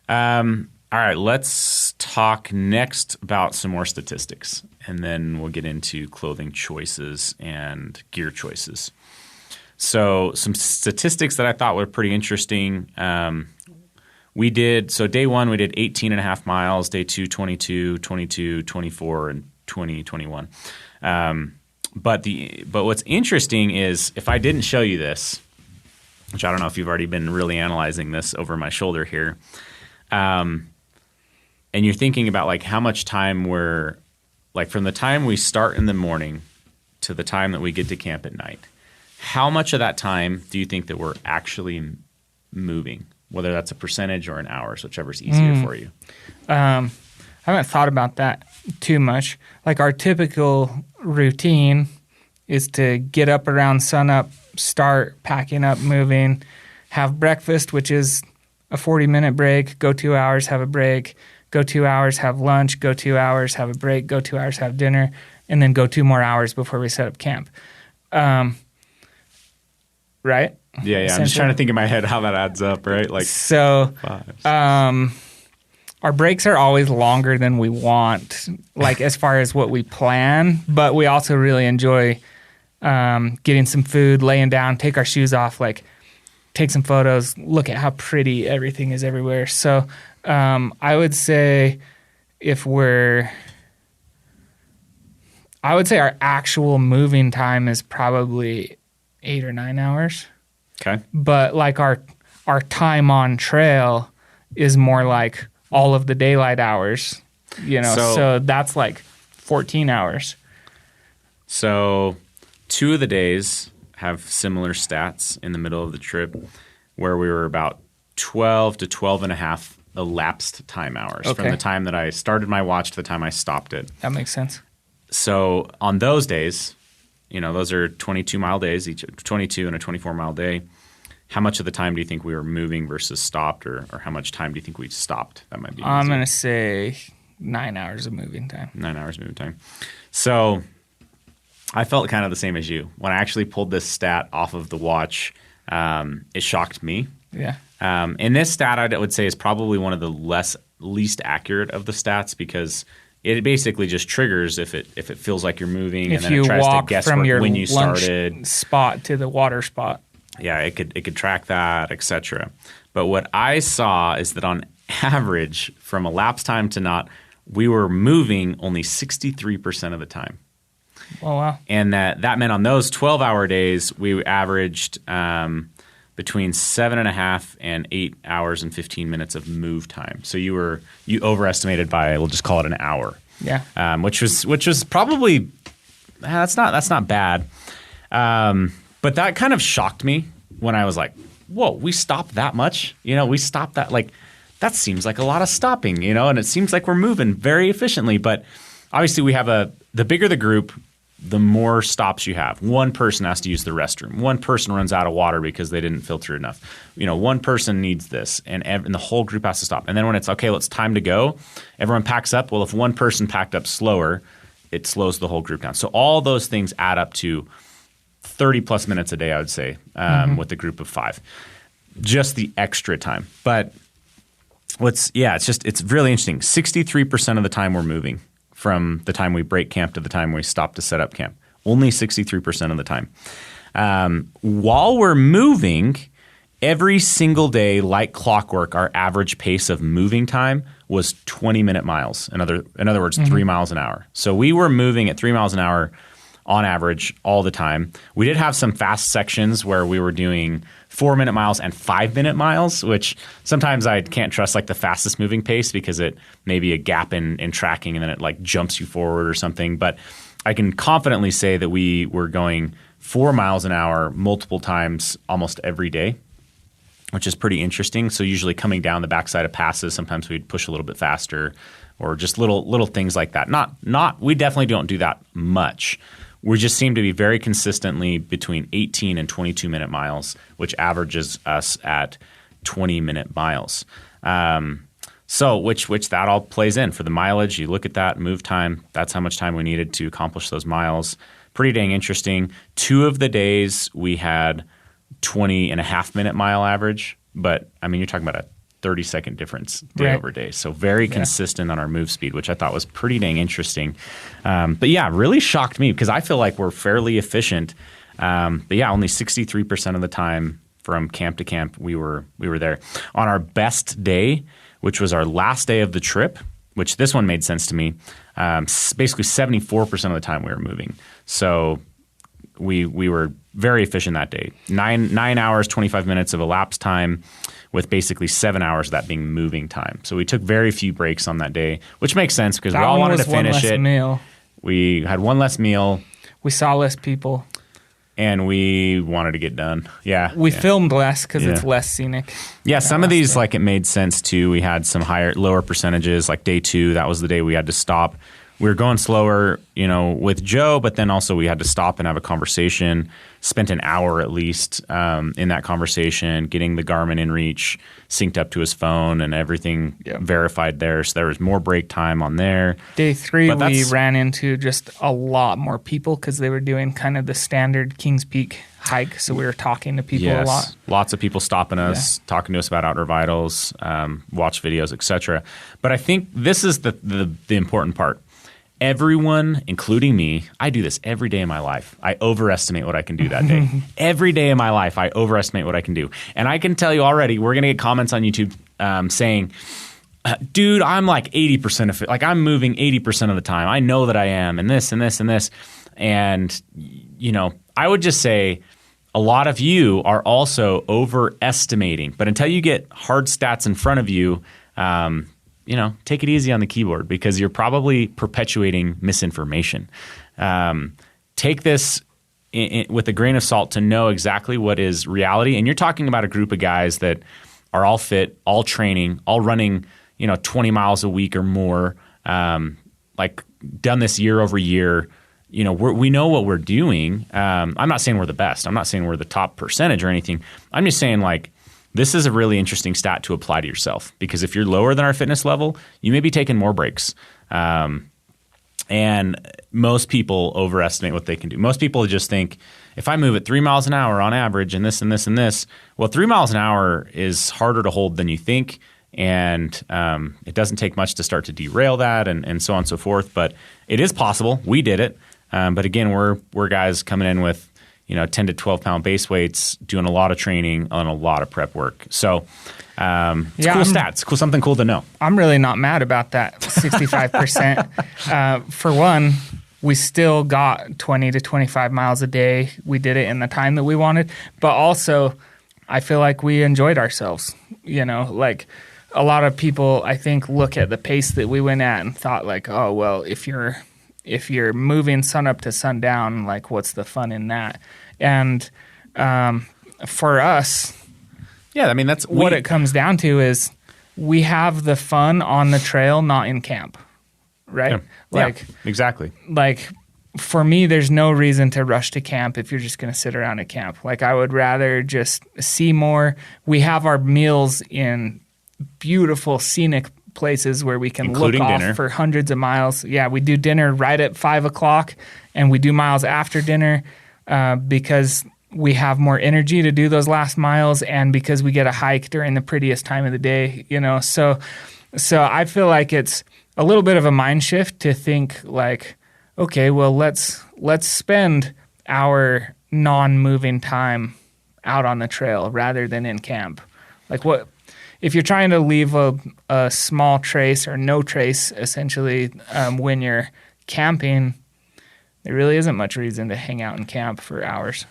All right, let's talk next about some more statistics, and then we'll get into clothing choices and gear choices. So some statistics that I thought were pretty interesting. Day 1, we did 18 and a half miles. Day 2, 22, 22, 24, and 20, 21. But what's interesting is if I didn't show you this, which I don't know if you've already been really analyzing this over my shoulder here, and you're thinking about like how much time we're like from the time we start in the morning to the time that we get to camp at night, how much of that time do you think that we're actually moving, whether that's a percentage or in hours, whichever's easier for you? I haven't thought about that too much. Like our typical routine is to get up around sunup, start packing up, moving, have breakfast, which is a 40-minute break, go 2 hours, have a break, go 2 hours, have lunch, go 2 hours, have a break, go 2 hours, have dinner, and then go 2 more hours before we set up camp. Right? Yeah. I'm just trying to think in my head how that adds up, right? Like so, 5, 6. Our breaks are always longer than we want, like as far as what we plan, but we also really enjoy getting some food, laying down, take our shoes off, like take some photos, look at how pretty everything is everywhere. So I would say our actual moving time is probably 8 or 9 hours. Okay. But like our time on trail is more like all of the daylight hours, so that's like 14 hours. So 2 of the days have similar stats in the middle of the trip where we were about 12 to 12 and a half elapsed time hours from the time that I started my watch to the time I stopped it. That makes sense. So on those days, those are 22-mile days, each 22 and a 24-mile day. How much of the time do you think we were moving versus stopped, or how much time do you think we stopped? That might be easier. I'm going to say 9 hours of moving time. 9 hours moving time. So I felt kind of the same as you. When I actually pulled this stat off of the watch, it shocked me. Yeah. And this stat I would say is probably one of the least accurate of the stats because it basically just triggers if it feels like you're moving, if and then it tries to guess from your when you lunch started spot to the water spot. Yeah, it could track that, etc. But what I saw is that on average, from elapsed time to not, we were moving only 63% of the time. Oh wow! And that meant on those 12-hour days, we averaged between 7.5 and 8 hours and 15 minutes of move time. So you overestimated by, we'll just call it an hour. Yeah. Which was probably that's not bad. But that kind of shocked me when I was like, whoa, we stopped that much? We stopped that. Like, that seems like a lot of stopping, and it seems like we're moving very efficiently. But obviously we have the bigger the group, the more stops you have. One person has to use the restroom. One person runs out of water because they didn't filter enough. One person needs this, and the whole group has to stop. And then when it's, okay, it's time to go, everyone packs up. Well, if one person packed up slower, it slows the whole group down. So all those things add up to 30-plus minutes a day, I would say, with a group of 5. Just the extra time. But it's really interesting. 63% of the time we're moving from the time we break camp to the time we stop to set up camp. Only 63% of the time. While we're moving, every single day, like clockwork, our average pace of moving time was 20-minute miles. In other words, 3 miles an hour. So we were moving at 3 miles an hour on average all the time. We did have some fast sections where we were doing 4-minute miles and 5-minute miles, which sometimes I can't trust like the fastest moving pace because it may be a gap in tracking and then it like jumps you forward or something. But I can confidently say that we were going 4 miles an hour multiple times almost every day, which is pretty interesting. So usually coming down the backside of passes, sometimes we'd push a little bit faster or just little things like that. We definitely don't do that much. We just seem to be very consistently between 18 and 22-minute miles, which averages us at 20-minute miles. So which that all plays in. For the mileage, you look at that, move time, that's how much time we needed to accomplish those miles. Pretty dang interesting. 2 of the days we had 20.5-minute mile average, but I mean, you're talking about a 30-second difference day over day. So very consistent on our move speed, which I thought was pretty dang interesting. But yeah, really shocked me because I feel like we're fairly efficient. But yeah, only 63% of the time from camp to camp we were there. On our best day, which was our last day of the trip, which this one made sense to me, basically 74% of the time we were moving. So we were very efficient that day. 9 hours, 25 minutes of elapsed time, with basically 7 hours of that being moving time. So we took very few breaks on that day, which makes sense because we all wanted to finish it. Meal. We had one less meal. We saw less people. And we wanted to get done. Yeah. We filmed less because it's less scenic. Yeah, some of these, like, it made sense too. We had some lower percentages, like day 2, that was the day we had to stop. We were going slower, with Joe, but then also we had to stop and have a conversation. Spent an hour at least in that conversation, getting the Garmin inReach synced up to his phone and everything verified there. So there was more break time on there. Day 3, we ran into just a lot more people because they were doing kind of the standard Kings Peak hike. So we were talking to people a lot. Lots of people stopping us, talking to us about Outdoor Vitals, watch videos, etc. But I think this is the important part. Everyone, including me, I do this every day of my life. I overestimate what I can do that day. Every day of my life, I overestimate what I can do. And I can tell you already, we're going to get comments on YouTube saying, dude, I'm like 80% of it. Like I'm moving 80% of the time. I know that I am, and this and this and this. And, I would just say a lot of you are also overestimating. But until you get hard stats in front of you, take it easy on the keyboard because you're probably perpetuating misinformation. Take this with a grain of salt to know exactly what is reality. And you're talking about a group of guys that are all fit, all training, all running, 20 miles a week or more, like done this year over year. We know what we're doing. I'm not saying we're the best. I'm not saying we're the top percentage or anything. I'm just saying this is a really interesting stat to apply to yourself because if you're lower than our fitness level, you may be taking more breaks. And most people overestimate what they can do. Most people just think, if I move at 3 miles an hour on average and this and this and this, well, 3 miles an hour is harder to hold than you think. And it doesn't take much to start to derail that and so on and so forth. But it is possible. We did it. But again, we're guys coming in with 10 to 12 pound base weights, doing a lot of training on a lot of prep work. So it's cool stats, something cool to know. I'm really not mad about that 65%. For one, we still got 20 to 25 miles a day. We did it in the time that we wanted. But also, I feel like we enjoyed ourselves. Like a lot of people, I think, look at the pace that we went at and thought oh, well, if you're moving sun up to sundown, what's the fun in that? And for us, that's what it comes down to is we have the fun on the trail, not in camp, right? Exactly. For me, there's no reason to rush to camp if you're just going to sit around at camp. I would rather just see more. We have our meals in beautiful scenic places where we can including look off dinner. For hundreds of miles. Yeah, we do dinner right at 5 o'clock, and we do miles after dinner because we have more energy to do those last miles, and because we get a hike during the prettiest time of the day. So I feel like it's a little bit of a mind shift to think okay, well let's spend our non-moving time out on the trail rather than in camp. What? If you're trying to leave a small trace or no trace, essentially, when you're camping, there really isn't much reason to hang out in camp for hours.